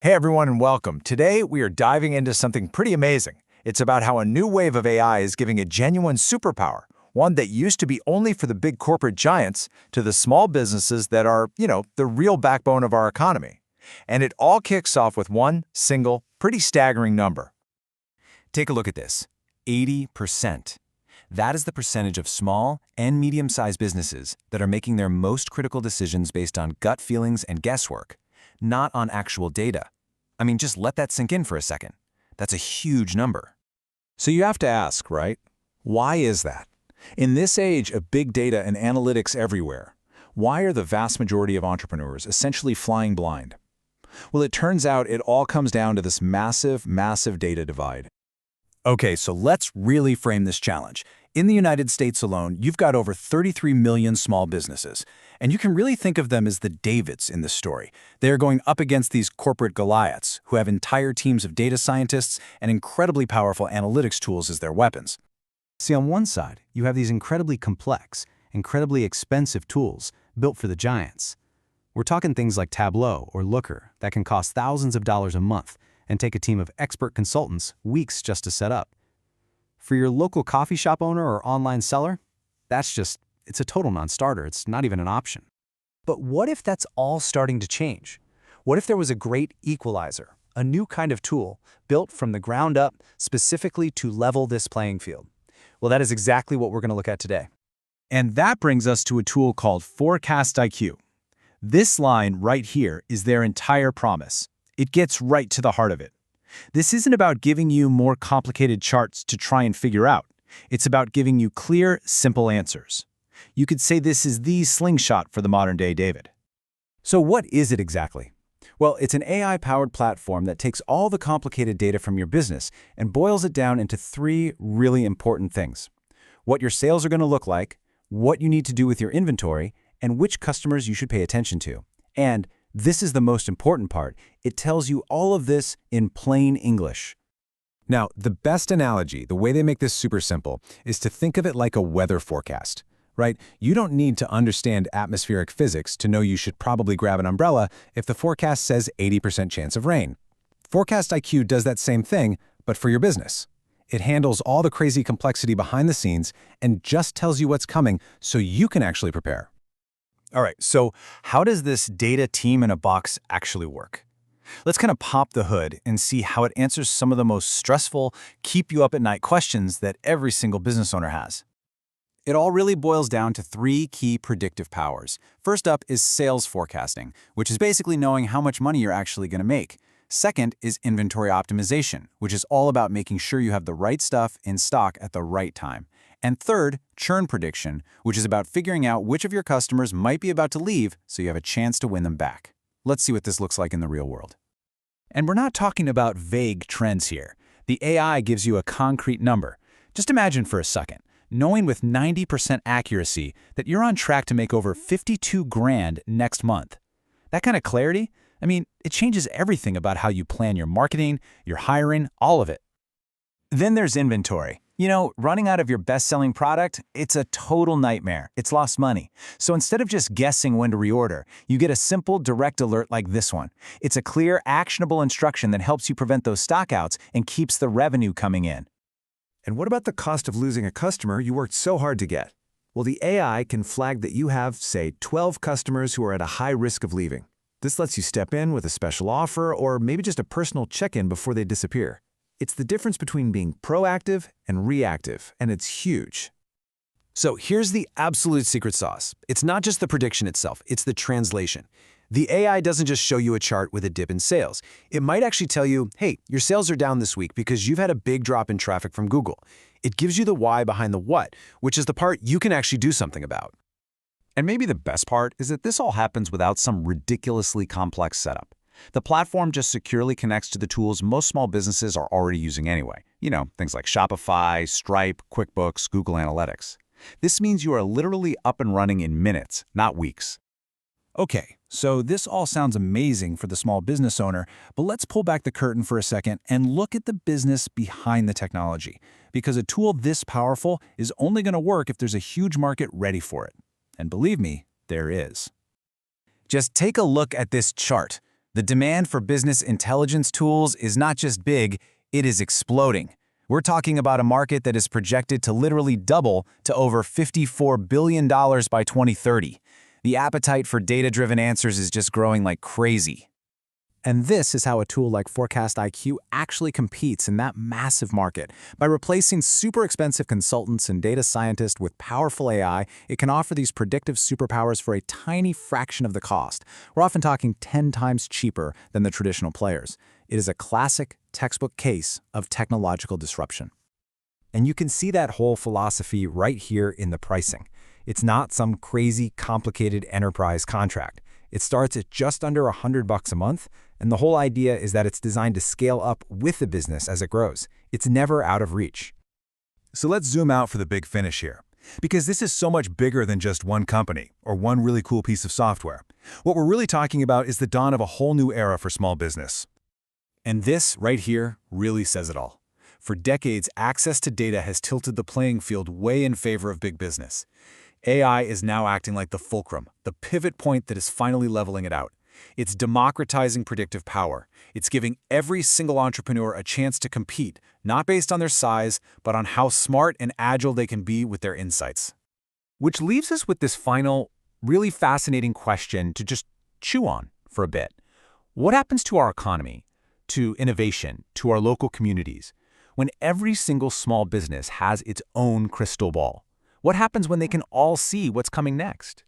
Hey everyone and welcome. Today we are diving into something pretty amazing. It's about how a new wave of AI is giving a genuine superpower, one that used to be only for the big corporate giants, to the small businesses that are, the real backbone of our economy. And it all kicks off with one single, pretty staggering number. Take a look at this. 80%. That is the percentage of small and medium-sized businesses that are making their most critical decisions based on gut feelings and guesswork, not on actual data. I mean, just let that sink in for a second. That's a huge number. So you have to ask, right? Why is that? In this age of big data and analytics everywhere, why are the vast majority of entrepreneurs essentially flying blind? Well, it turns out it all comes down to this massive data divide. Okay, so let's really frame this challenge. In the United States alone, you've got over 33 million small businesses, and you can really think of them as the Davids in this story. They are going up against these corporate Goliaths who have entire teams of data scientists and incredibly powerful analytics tools as their weapons. See, on one side, you have these incredibly complex, incredibly expensive tools built for the giants. We're talking things like Tableau or Looker that can cost thousands of dollars a month and take a team of expert consultants weeks just to set up. For your local coffee shop owner or online seller, it's a total non-starter. It's not even an option. But what if that's all starting to change? What if there was a great equalizer, a new kind of tool built from the ground up specifically to level this playing field? Well, that is exactly what we're going to look at today. And that brings us to a tool called ForecastIQ. This line right here is their entire promise. It gets right to the heart of it. This isn't about giving you more complicated charts to try and figure out. It's about giving you clear, simple answers. You could say this is the slingshot for the modern-day David. So what is it exactly? Well, it's an AI-powered platform that takes all the complicated data from your business and boils it down into three really important things: what your sales are going to look like, what you need to do with your inventory, and which customers you should pay attention to. And this is the most important part. It tells you all of this in plain English. Now, the best analogy, the way they make this super simple, is to think of it like a weather forecast, right? You don't need to understand atmospheric physics to know you should probably grab an umbrella if the forecast says 80% chance of rain. ForecastIQ does that same thing, but for your business. It handles all the crazy complexity behind the scenes and just tells you what's coming so you can actually prepare. All right, so how does this data team in a box actually work? Let's kind of pop the hood and see how it answers some of the most stressful, keep-you-up-at-night questions that every single business owner has. It all really boils down to three key predictive powers. First up is sales forecasting, which is basically knowing how much money you're actually going to make. Second is inventory optimization, which is all about making sure you have the right stuff in stock at the right time. And third, churn prediction, which is about figuring out which of your customers might be about to leave so you have a chance to win them back. Let's see what this looks like in the real world. And we're not talking about vague trends here. The AI gives you a concrete number. Just imagine for a second, knowing with 90% accuracy that you're on track to make over 52 grand next month. That kind of clarity, it changes everything about how you plan your marketing, your hiring, all of it. Then there's inventory. Running out of your best-selling product, it's a total nightmare. It's lost money. So instead of just guessing when to reorder, you get a simple, direct alert like this one. It's a clear, actionable instruction that helps you prevent those stockouts and keeps the revenue coming in. And what about the cost of losing a customer you worked so hard to get? Well, the AI can flag that you have, say, 12 customers who are at a high risk of leaving. This lets you step in with a special offer or maybe just a personal check-in before they disappear. It's the difference between being proactive and reactive, and it's huge. So here's the absolute secret sauce. It's not just the prediction itself, it's the translation. The AI doesn't just show you a chart with a dip in sales. It might actually tell you, hey, your sales are down this week because you've had a big drop in traffic from Google. It gives you the why behind the what, which is the part you can actually do something about. And maybe the best part is that this all happens without some ridiculously complex setup. The platform just securely connects to the tools most small businesses are already using anyway. Things like Shopify, Stripe, QuickBooks, Google Analytics. This means you are literally up and running in minutes, not weeks. Okay, so this all sounds amazing for the small business owner, but let's pull back the curtain for a second and look at the business behind the technology, because a tool this powerful is only going to work if there's a huge market ready for it. And believe me, there is. Just take a look at this chart. The demand for business intelligence tools is not just big, it is exploding. We're talking about a market that is projected to literally double to over $54 billion by 2030. The appetite for data-driven answers is just growing like crazy. And this is how a tool like ForecastIQ actually competes in that massive market. By replacing super expensive consultants and data scientists with powerful AI, it can offer these predictive superpowers for a tiny fraction of the cost. We're often talking 10 times cheaper than the traditional players. It is a classic, textbook case of technological disruption. And you can see that whole philosophy right here in the pricing. It's not some crazy, complicated enterprise contract. It starts at just under $100 a month, and the whole idea is that it's designed to scale up with the business as it grows. It's never out of reach. So let's zoom out for the big finish here, because this is so much bigger than just one company or one really cool piece of software. What we're really talking about is the dawn of a whole new era for small business. And this, right here, really says it all. For decades, access to data has tilted the playing field way in favor of big business. AI is now acting like the fulcrum, the pivot point that is finally leveling it out. It's democratizing predictive power. It's giving every single entrepreneur a chance to compete, not based on their size, but on how smart and agile they can be with their insights. Which leaves us with this final, really fascinating question to just chew on for a bit. What happens to our economy, to innovation, to our local communities, when every single small business has its own crystal ball? What happens when they can all see what's coming next?